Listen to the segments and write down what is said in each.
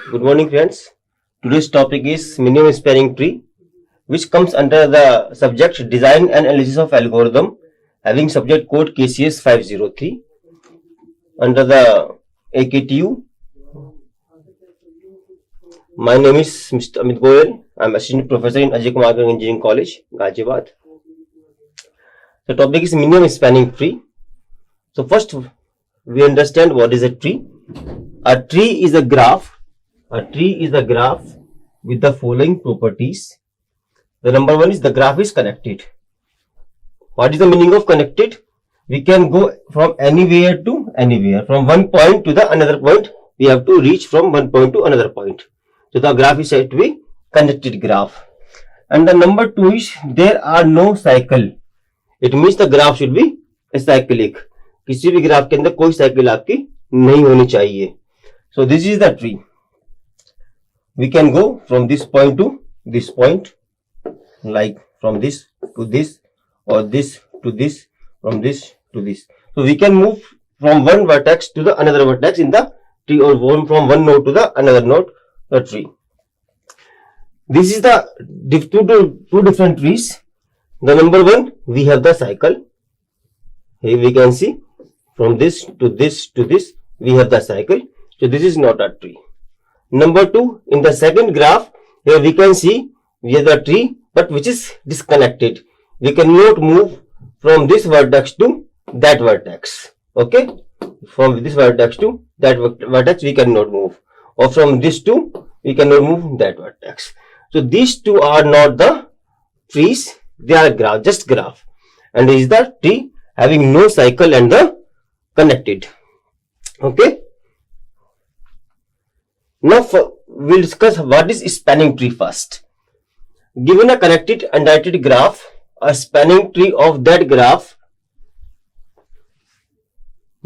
Good morning, friends. Today's topic is minimum spanning tree, which comes under the subject Design and Analysis of Algorithm, having subject code KCS 503 under the AKTU. My name is Mr. Amit Goyal. I am assistant professor in Ajay Kumar Engineering College, Ghaziabad. The topic is minimum spanning tree. So first, we understand what is a tree. A tree is a graph. A tree is a graph with the following properties. The number one is the graph is connected. What is the meaning of connected? We can go from anywhere to anywhere. From one point to the another point, we have to reach from one point to another point. So the graph is said to be connected graph. And the number two is there are no cycle. It means the graph should be acyclic. किसी भी graph के अंदर कोई cycle आपकी नहीं होनी चाहिए. So this is the tree. We can go from this point to this point, like from this to this, or this to this, from this to this. So we can move from one vertex to the another vertex in the tree, or from one node to the another node, the tree. This is the two different trees. The number one, we have the cycle. Here we can see from this to this to this, we have the cycle. So this is not a tree. Number two, in the second graph, here we can see we have the tree, but which is disconnected. We cannot move from this vertex to that vertex. Okay, from this vertex to that vertex we cannot move, or from this to we cannot move that vertex. So these two are not the trees; they are graph, just graph, and this is the tree having no cycle and the connected. Okay. Now we'll discuss what is spanning tree first. Given a connected undirected graph, a spanning tree of that graph,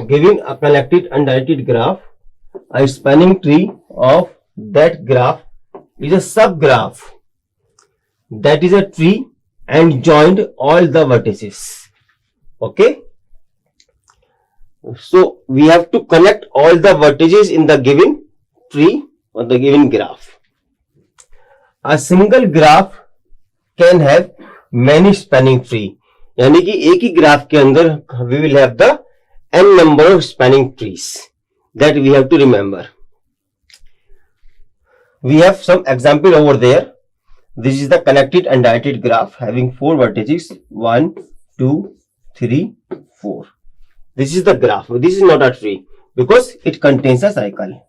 giving a connected undirected graph, a spanning tree of that graph is a subgraph that is a tree and joined all the vertices. Okay. So we have to connect all the vertices in the given tree or the given graph. A single graph can have many spanning tree. यानी कि एक ही graph के अंदर we will have the n number of spanning trees that we have to remember. We have some example over there. This is the connected undirected graph having four vertices, 1, 2, 3, 4. This is the graph. This is not a tree because it contains a cycle.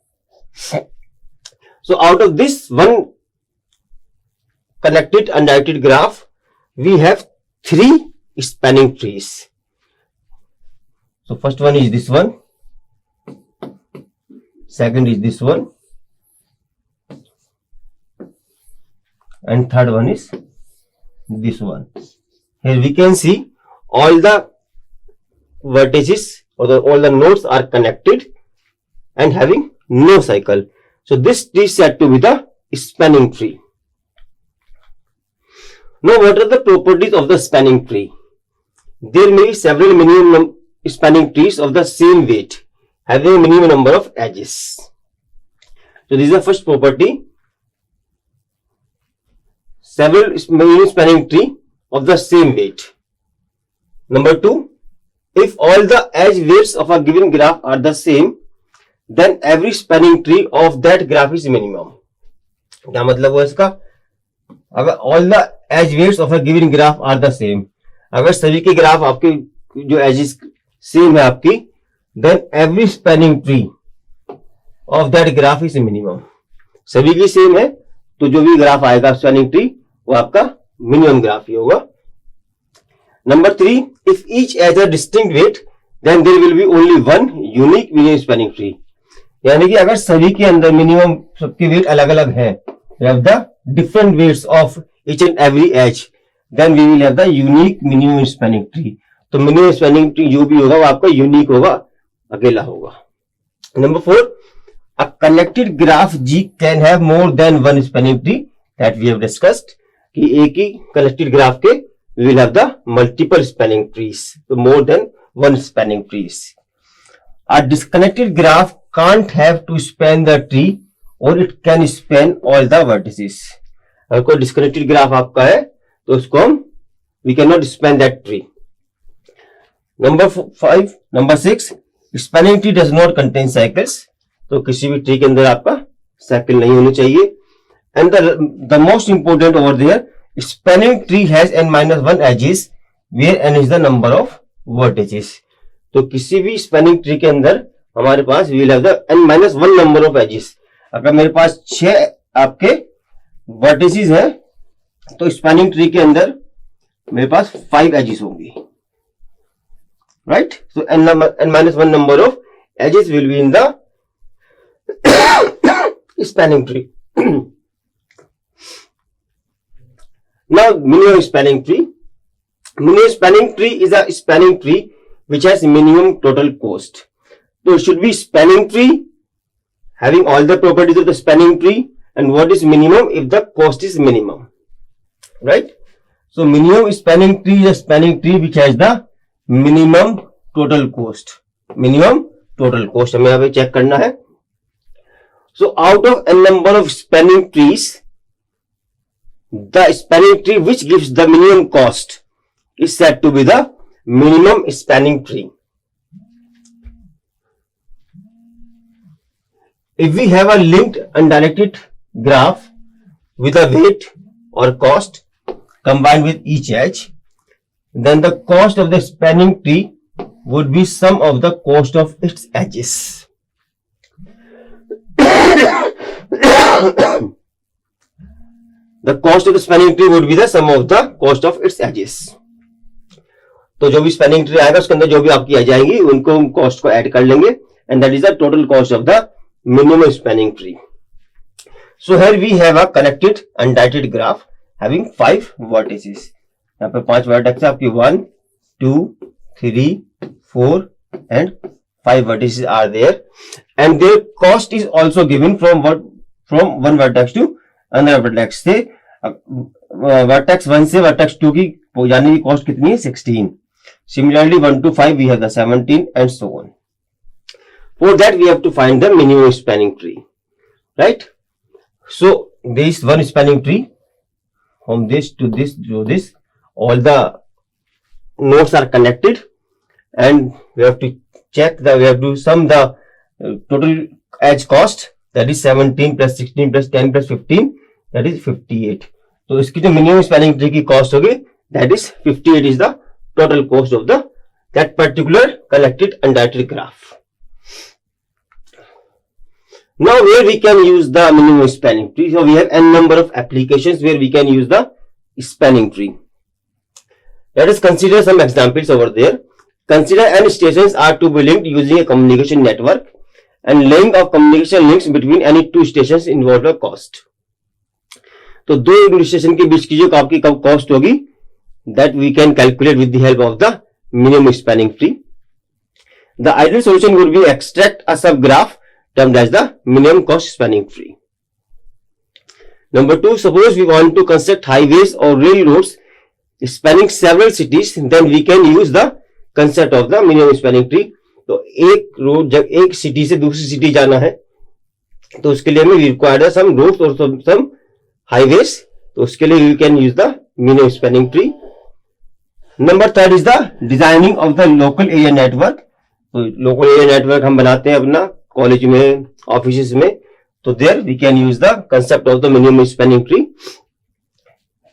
So out of this one connected undirected graph, we have three spanning trees. So first one is this one, second is this one, and third one is this one. Here we can see all the vertices or all the nodes are connected and having no cycle. So this tree is said to be the spanning tree. Now what are the properties of the spanning tree? There may be several minimum spanning trees of the same weight having a minimum number of edges. So this is the first property. Several minimum spanning tree of the same weight. Number two, if all the edge weights of a given graph are the same, then every spanning tree of that graph is minimum. क्या मतलब हुआ इसका? अगर all the edge weights of a given graph are the same, अगर सभी के graph आपके जो edges सेम है आपकी, then every spanning tree of that graph is minimum. सभी की सेम है तो जो भी ग्राफ आएगा स्पैनिंग ट्री वो आपका मिनिमम ग्राफ ही होगा. Number three, if each has a distinct weight, then there will be only one unique minimum spanning tree. यानी कि अगर सभी के अंदर मिनिमम सबके वेट अलग अलग है, we have the different weights of each and every edge, then we will have the unique minimum spanning tree. तो मिनिमम स्पैनिंग ट्री जो भी होगा वो आपका यूनिक होगा, अकेला होगा. Number four, a connected graph G can have more than one spanning tree that we have discussed. कि एक ही connected ग्राफ के we will have the multiple spanning trees, so more than one spanning trees. A disconnected graph can't have to span the tree और it can span all the vertices. अगर कोई disconnected graph आपका है तो उसको हम we can not span that tree. Number 6, spanning tree does not contain cycles. तो किसी भी ट्री के अंदर आपका साइकिल नहीं होनी चाहिए। And the most important over there, spanning tree has n-1 edges where n is the number of vertices. तो किसी भी स्पैनिंग ट्री के अंदर हमारे पास we will have the n-1 number of edges. अगर मेरे पास 6 आपके वर्टिसेस है तो स्पैनिंग ट्री के अंदर मेरे पास 5 एजेस होंगी, right. So n-1 number of edges will be in the spanning tree. Now, minimum spanning tree. Minimum spanning tree is a spanning tree which has minimum total cost. So, it should be spanning tree having all the properties of the spanning tree. And what is minimum? If the cost is minimum, right? So, minimum spanning tree is a spanning tree which has the minimum total cost. Minimum total cost हमें यहाँ पे check करना है। So out of n number of spanning trees, the spanning tree which gives the minimum cost is said to be the minimum spanning tree. If we have a linked undirected graph with a weight or cost combined with each edge, then the cost of the spanning tree would be sum of the cost of its edges. The cost of the spanning tree would be the sum of the cost of its edges. तो जो भी spanning tree आएगा उसके अंदर जो भी आपकी as आएंगी उनको हम कॉस्ट को ऐड कर लेंगे and that is the total cost of the minimum spanning tree. So here we have a connected undirected graph having 5 vertices. यहाँ पे 5 वर्टेक्स है आपकी 1 2 3 4 and 5 vertices are there and their cost is also given from one vertex to another vertex। से vertex 1 से vertex 2 की जाने की cost कितनी है 16। Similarly 1 to 5 we have the 17 and so on। For that we have to find the minimum spanning tree, right? So there is one spanning tree from this to this to this, all the nodes are connected and we have to check that we have to sum the total edge cost, that is 17 plus 16 plus 10 plus 15, that is 58। तो इसकी जो minimum spanning tree की cost होगी that is 58 is the total cost of the that particular collected undirected graph। Now where we can use the minimum spanning tree, so we have n number of applications where we can use the spanning tree। Let us consider some examples over there। Consider n stations are to be linked using a communication network and laying of communication links between any 2 stations involve a cost। तो 2 station के बीच की जो आपकी cost होगी that we can calculate with the help of the minimum spanning tree। The ideal solution would be extract a subgraph termed as the minimum cost spanning tree। Number 2, suppose we want to construct highways or railroads spanning several cities, then we can use the concept of the minimum spanning tree. तो एक road जब एक city से दूसरी city जाना है तो उसके लिए हमें रिक्वायर्ड है सम रोड्स और सम हाईवेज, तो उसके लिए you can use the minimum spanning tree. Number 3 is the designing of the local area network. तो लोकल एरिया नेटवर्क हम बनाते हैं अपना कॉलेज में ऑफिस में, तो there we can use the concept of the minimum spanning tree.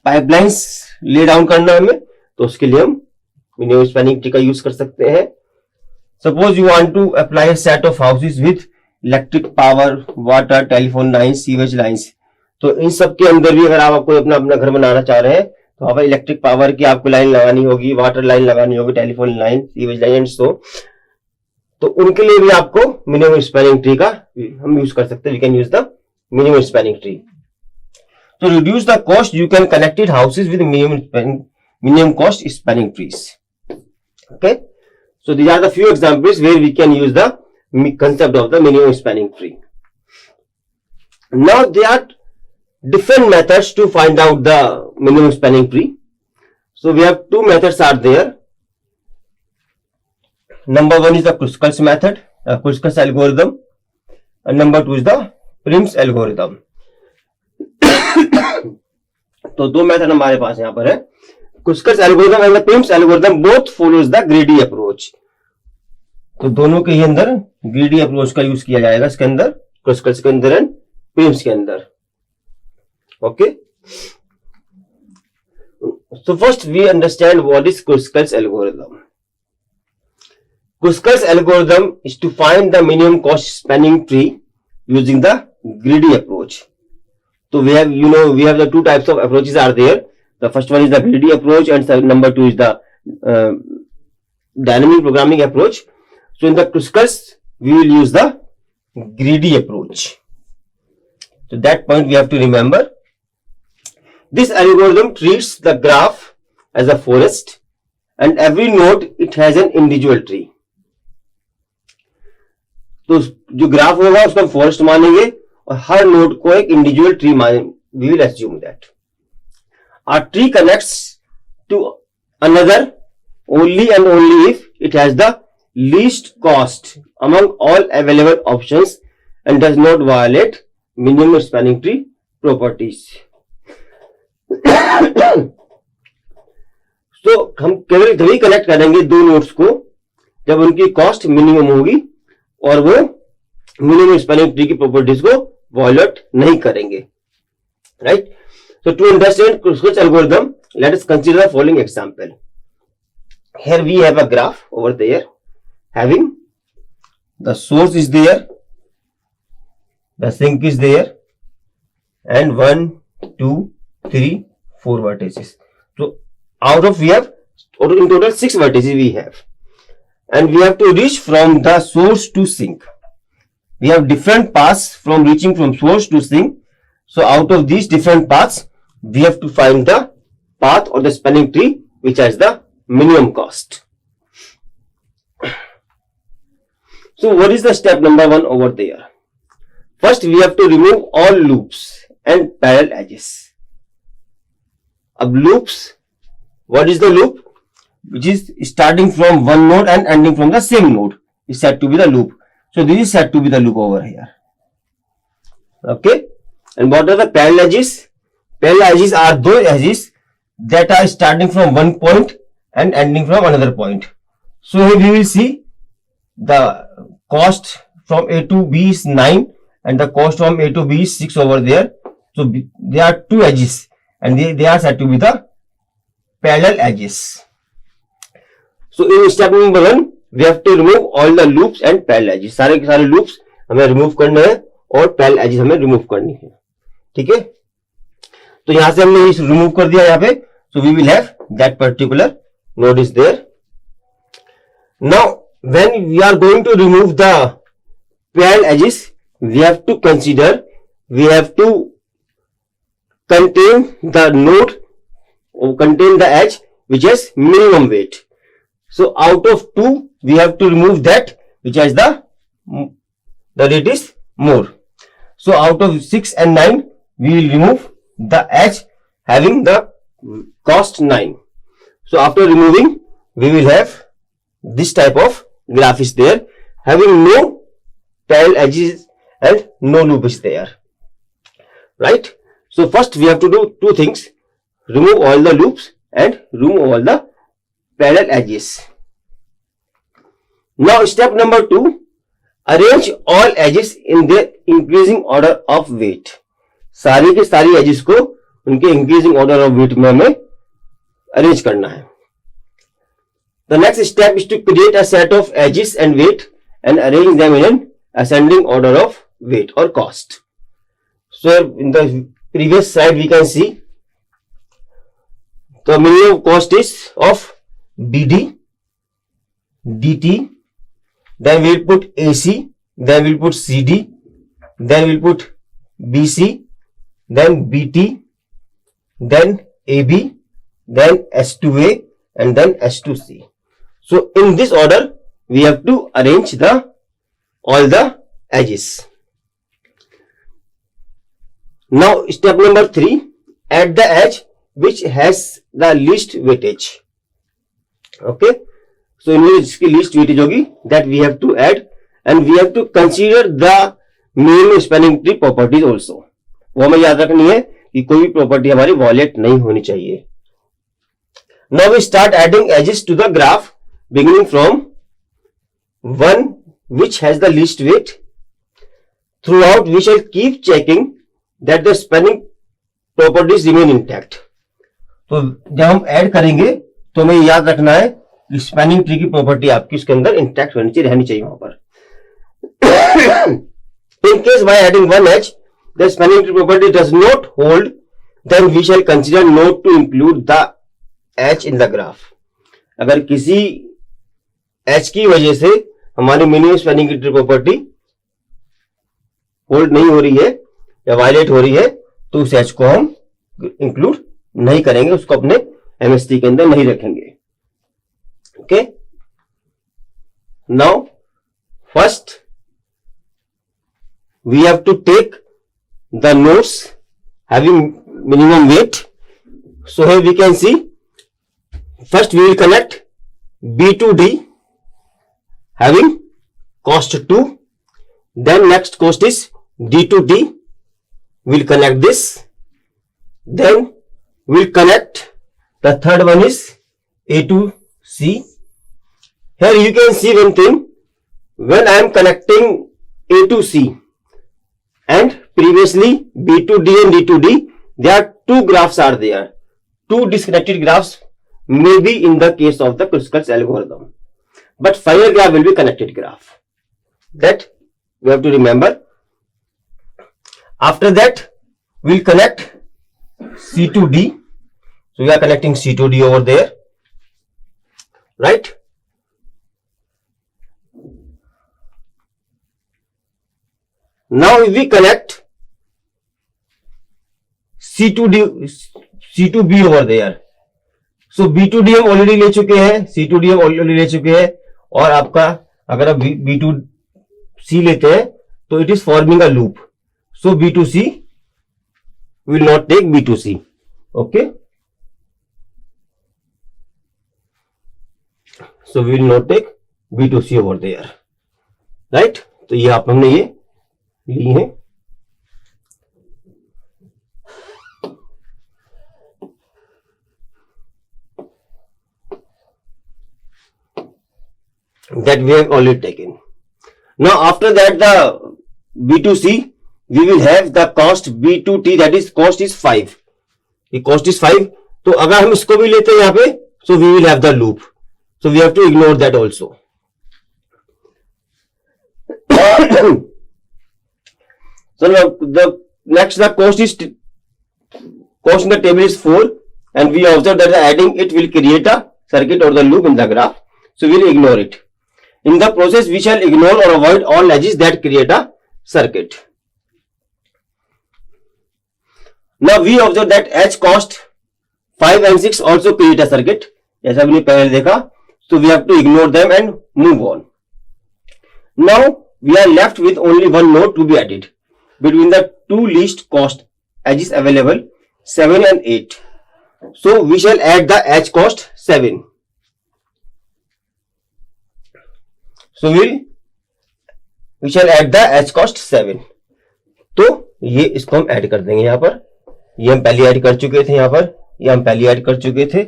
Pipelines lay down करना हमें तो उसके लिए हम मिनिमम स्पैनिंग ट्री का यूज कर सकते हैं। Suppose you want to apply a set of houses with electric power, water, telephone lines, sewage lines. तो इन सब के अंदर भी अगर आप कोई अपना घर बनाना चाह रहे हैं तो वहां पर इलेक्ट्रिक पावर की आपको लाइन लगानी होगी, वाटर लाइन लगानी होगी, telephone line, sewage line and so. तो उनके लिए भी आपको मिनिमम स्पैनिंग ट्री का हम यूज कर सकते हैं। We can use the minimum spanning tree. तो reduce the cost you can connected houses with minimum cost spanning trees. Okay, so these are the few examples where we can use the concept of the minimum spanning tree। Now there are different methods to find out the minimum spanning tree। So we have 2 methods are there। Number 1 is the Kruskal's method, Kruskal's algorithm, and number 2 is the Prim's algorithm. तो दो method हमारे पास यहां पर है, Kruskal's algorithm and the Prim's algorithm both follows the greedy approach. तो दोनों के ही अंदर ग्रीडी अप्रोच का यूज किया जाएगा, इसके अंदर क्रुस्कल्स के अंदर एंड प्रिम्स के अंदर। Okay, so first we understand what is Kruskal's algorithm. Kruskal's algorithm is to find the minimum cost spanning tree using the greedy approach. So we have, we have the two types of approaches are there. The first one is the greedy approach and number two is the dynamic programming approach. So in the Kruskal's we will use the greedy approach. So that point we have to remember. This algorithm treats the graph as a forest and every node it has an individual tree. तो जो graph होगा उसको हम forest मानेंगे और हर node को एक individual tree मानेंगे. We will assume that. A tree connects to another only and only if it has the least cost among all available options and does not violate minimum spanning tree properties. तो हम केवल तभी connect करेंगे दो nodes को जब उनकी cost minimum होगी और वो मिनिमम स्पैनिंग ट्री की प्रॉपर्टीज को वायलेट नहीं करेंगे. Right, so to understand Kruskal's algorithm, let us consider the following example. Here we have a graph over there having the source is there, the sink is there, and 1, 2, 3, 4 vertices. So out of we have in total 6 vertices we have, and we have to reach from the source to sink. We have different paths from reaching from source to sink. So out of these different paths, we have to find the path or the spanning tree which has the minimum cost. So what is the step number 1 over there? First we have to remove all loops and parallel edges. Ab loops, what is the loop? Which is starting from one node and ending from the same node is said to be the loop. So this is said to be the loop over here. Okay, and what are the parallel edges? Parallel edges are those edges that are starting from one point and ending from another point. So here we will see the cost from A to B is 9 and the cost from A to B is 6 over there. So there are two edges and they are said to be the parallel edges. So in step number 1 we have to remove all the loops and parallel edges. सारे के सारे loops हमें remove करने हैं और parallel edges हमें remove करनी है. ठीक है, तो यहां से हमने इस remove कर दिया यहाँ पे. So we will have that particular node is there. Now when we are going to remove the parallel edges, we have to consider, we have to contain the node or contain the edge which has minimum weight. So out of 2 we have to remove that which has the weight is more. So out of 6 and 9 we will remove the edge having the cost 9. So after removing we will have this type of graph is there having no parallel edges and no loop is there. Right, so first we have to do two things: remove all the loops and remove all the parallel edges. Now step number 2, arrange all edges in their increasing order of weight. सारी के सारी edges को उनके increasing order of weight में हमें arrange करना है. The next step is to create a set of edges and weight and arrange them in an ascending order of weight or cost. So in the previous slide we can see the minimum cost is of BD, DT, then we will put AC, then we will put CD, then we will put BC, then BT, then AB, then S2A and then S2C. So in this order we have to arrange all the edges. Now step number 3, add the edge which has the least weightage. Okay, so in which इसकी least weightage होगी that we have to add and we have to consider the minimum spanning tree properties also, वो हमें याद रखनी है कि कोई भी प्रॉपर्टी हमारी वॉयलेट नहीं होनी चाहिए. Now we start adding edges to the graph beginning from one which has the least weight. Throughout we shall keep checking that the spanning properties remain intact. तो जब हम ऐड करेंगे तो हमें याद रखना है कि स्पैनिंग ट्री की प्रॉपर्टी आपकी उसके अंदर इंटैक्ट रहनी चाहिए वहां पर. In case by adding one edge the spanning tree property does not hold, then we shall consider not to include the edge in the graph. अगर किसी एच की वजह से हमारी minimum spanning tree property hold नहीं हो रही है या वायलेट हो रही है तो उस एच को हम इंक्लूड नहीं करेंगे, उसको अपने एमएसटी के अंदर नहीं रखेंगे. Okay, now first we have to take the nodes having minimum weight. So here we can see first we will connect B to D having cost 2, then next cost is D to D, we'll connect this, then we'll connect the third one is A to C. Here you can see one thing, when I am connecting A to C and previously B to D and D to D, there are two graphs are there, two disconnected graphs may be in the case of the Kruskal's algorithm. But final graph will be connected graph. That we have to remember. After that, we'll connect C to D. So we are connecting C to D over there, right? Now if we connect C to D, C to B over there. So B to D हम already ले चुके हैं, C to D हम already ले चुके हैं, और आपका अगर आप बी टू सी लेते हैं तो it is forming a loop. So B to C will not take B to C. Okay, so will not take B to C over there, right. तो ये आप हमने ये ली है. That we have already taken. Now after that the B2C we will have the cost B2T, that is cost is 5. ये cost is 5. तो अगर हम इसको भी लेते हैं यहाँ पे so we will have the loop. So we have to ignore that also. So the next the cost in the table is 4 and we observe that the adding it will create a circuit or the loop in the graph. So we will ignore it. In the process, we shall ignore or avoid all edges that create a circuit. Now we observe that edge cost 5 and 6 also create a circuit. जैसा हमने पहले देखा, so we have to ignore them and move on. Now we are left with only one node to be added between the two least cost edges available, 7 and 8. So we shall add the edge cost 7. So we shall add the edge cost 7. तो ये इसको हम add कर देंगे यहाँ पर. ये हम पहले ऐड कर चुके थे, यहाँ पर ये हम पहले ऐड कर चुके थे.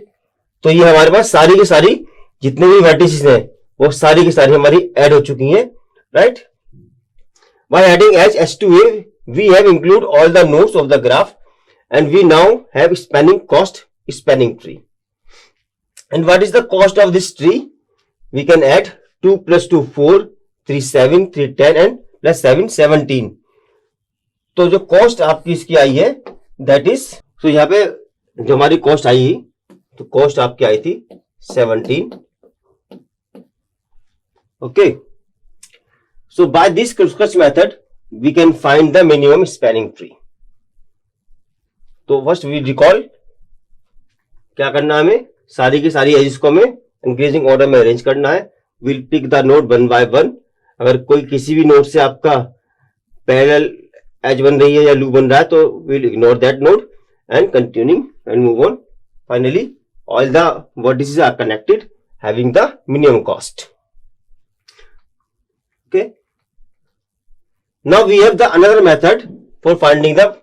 तो ये हमारे पास सारी की सारी जितने भी वर्टिसेस हैं वो सारी की सारी हमारी ऐड हो चुकी हैं, right. By adding edge S to A, we have include all the nodes of the graph and we now have spanning cost spanning tree. And what is the cost of this tree? We can add 2 plus 2 4, 3 7, 3 10 and plus 7 17. तो जो cost आपकी इसकी आई है that is, तो यहाँ पे जो हमारी कॉस्ट आई तो कॉस्ट आपकी आई थी 17. Okay, so by this Kruskal's method we can find the minimum spanning tree. तो फर्स्ट वी रिकॉल क्या करना है, हमें सारी की सारी एजेस को हमें इंक्रीजिंग ऑर्डर में अरेंज करना है. Will pick the node one by one. अगर कोई किसी भी नोड से आपका पैरेलल एज बन रही है या लूप बन रहा है तो will ignore that node and continuing and move on. Finally all the vertices are connected having the minimum cost. Okay, Now we have the another method for finding the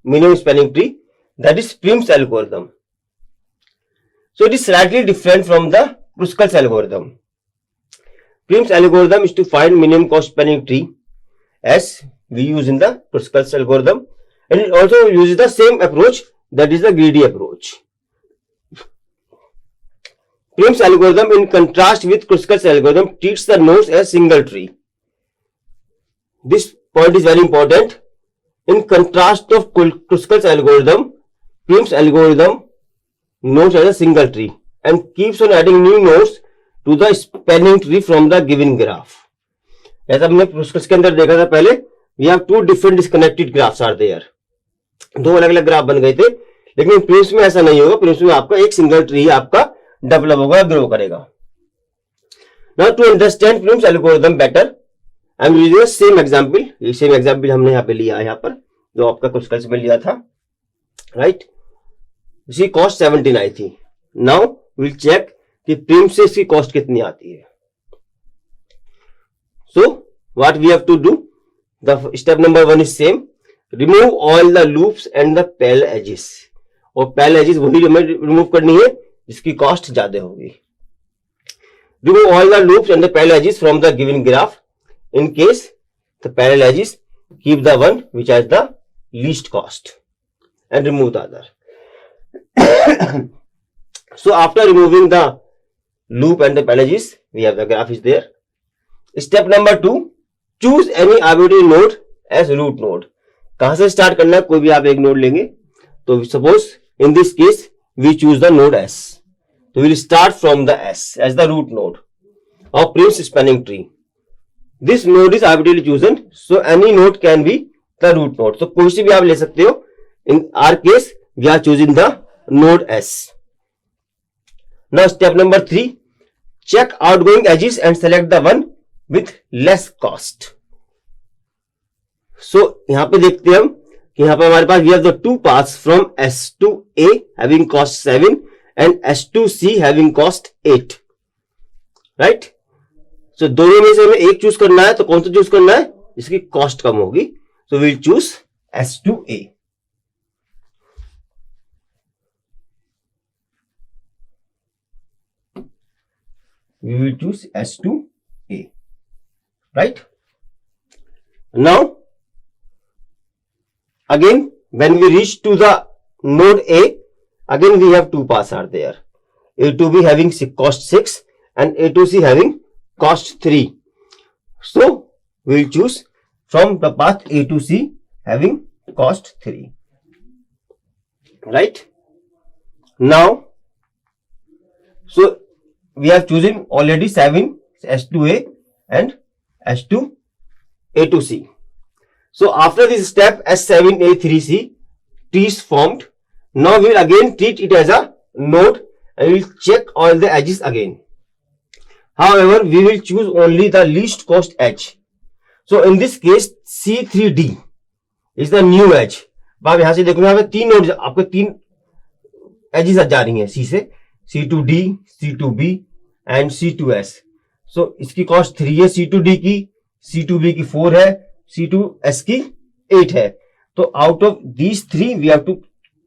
minimum spanning tree, that is Prim's algorithm. So it is slightly different from the Kruskal's algorithm. Prim's algorithm is to find minimum cost spanning tree as we use in the Kruskal's algorithm, and it also uses the same approach, that is the greedy approach. Prim's algorithm, in contrast with Kruskal's algorithm, treats the nodes as single tree. This point is very important. In contrast of Kruskal's algorithm, Prim's algorithm nodes as a single tree and keeps on adding new nodes to the spanning tree from the given graph. ऐसा हमने Kruskal's के अंदर देखा था पहले, we have two different disconnected graphs are there. दो अलग अलग ग्राफ बन गए थे, लेकिन Prim's में ऐसा नहीं होगा. Prim's में आपका एक सिंगल ट्री आपका डेवलप होगा, ग्रो करेगा. Now to understand Prim's algorithm better, I am using the same example. ये सेम एग्जाम्पल हमने यहाँ पे लिया है, यहाँ पर जो आपका Kruskal's में लिया था, राइट. इसकी कॉस्ट 17 आई थी. नाउ विल चेक कि Prim से इसकी कॉस्ट कितनी आती है. So what we have to do, the step number 1 is same, remove all the loops and the parallel edges. और पैरेलल एजेस वही हमें रिमूव करनी है जिसकी कॉस्ट ज्यादा होगी. Remove all the loops and the parallel edges from the given graph. In case the parallel edges, keep the one which has the least cost and remove the other. So after removing the loop and the parallel edges, we have the graph is there. Step number 2, choose any arbitrary node as root node. कहां से start करना है, कोई भी आप एक node लेंगे. तो suppose in this case we choose the node S. So we will start from the S as the root node of Prim's spanning tree. This node is arbitrarily chosen, so any node can be the root node. So कोई सी भी आप ले सकते हो. In our case, we are choosing the node S. Now step number 3, check outgoing edges and select the one with less cost. So यहाँ पे देखते हैं हम कि यहाँ पे हमारे पास we have the two paths from S to A having cost 7 and S to C having cost 8, right? So दोनों में से हमें एक चूज करना है, तो कौन सा चूज करना है जिसकी कॉस्ट कम होगी. So will choose S2A. We will choose S2A, right? Now again when we reach to the node A, again we have two paths are there, A to B having cost 6 and A to C having cost 3. So we will choose from the path A to C having cost 3, right? Now so we have chosen already 7 S2A and S2 A to C. So after this step S7A3C tree is formed. Now we will again treat it as a node and we will check all the edges again. However, we will choose only the least cost edge. So in this case, C3D is the new edge. अब यहां से देखो, यहाँ पे 3 node, आपको 3 edges जा रही हैं C से, C2D, C2B and C2S. So इसकी कॉस्ट 3 है C2D की, C2B की 4 है, C2S की 8 है. तो out of these 3 we have to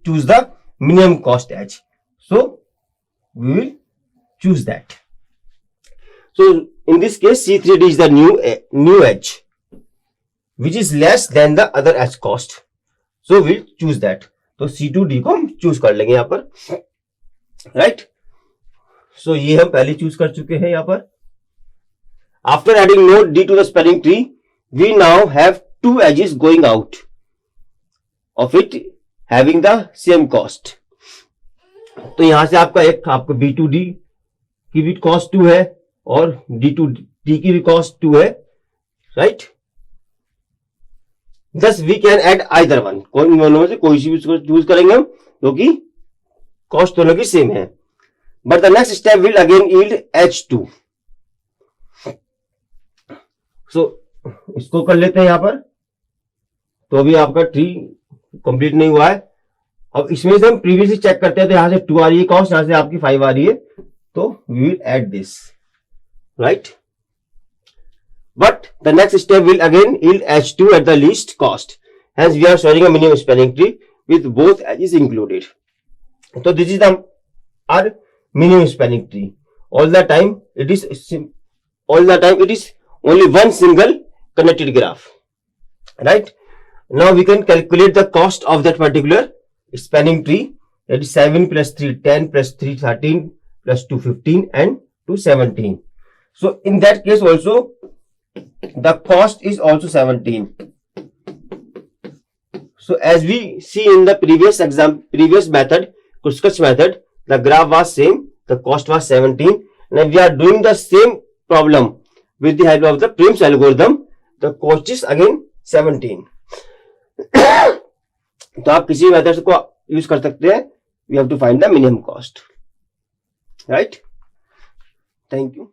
choose the minimum cost edge. So we will choose that. So in this case C3D is the new edge which is less than the other edge cost. So we'll choose that. तो C2D को हम choose कर लेंगे यहाँ पर, right. सो ये हम पहले चूज कर चुके हैं यहाँ पर. After adding node D to the spanning tree, we now have 2 edges going out of it having the same cost. तो यहां से आपका एक आपको B2D की भी कॉस्ट 2 है और D2D की भी कॉस्ट 2 है, right. Thus we can add either one. कोई दोनों में से कोई सी भी चूज करेंगे हम, क्योंकि कॉस्ट दोनों की सेम है. But the next step will again yield H2. So इसको कर लेते हैं यहाँ पर. तो अभी आपका ट्री कंप्लीट नहीं हुआ है. अब इसमें से हम प्रीवियसली चेक करते हैं, तो यहां से 2 आ रही है कॉस्ट, यहां से आपकी 5 आ रही है. तो we will add this, right. but the next step will again yield H2 at the least cost. Hence we are showing a minimum spanning tree with both edges included. So this is our minimum spanning tree. All the time it is only one single connected graph, right? Now we can calculate the cost of that particular spanning tree. That is 7 plus 3 10 plus 3 13 plus 2 15 and 2 17. So in that case also the cost is also 17. So as we see in the previous method, Cruscus method, the graph was same, the cost was 17. Now we are doing the same problem with the help of the Prim's algorithm. The cost is again 17. तो आप किसी method को use कर सकते हैं. We have to find the minimum cost, right? Thank you.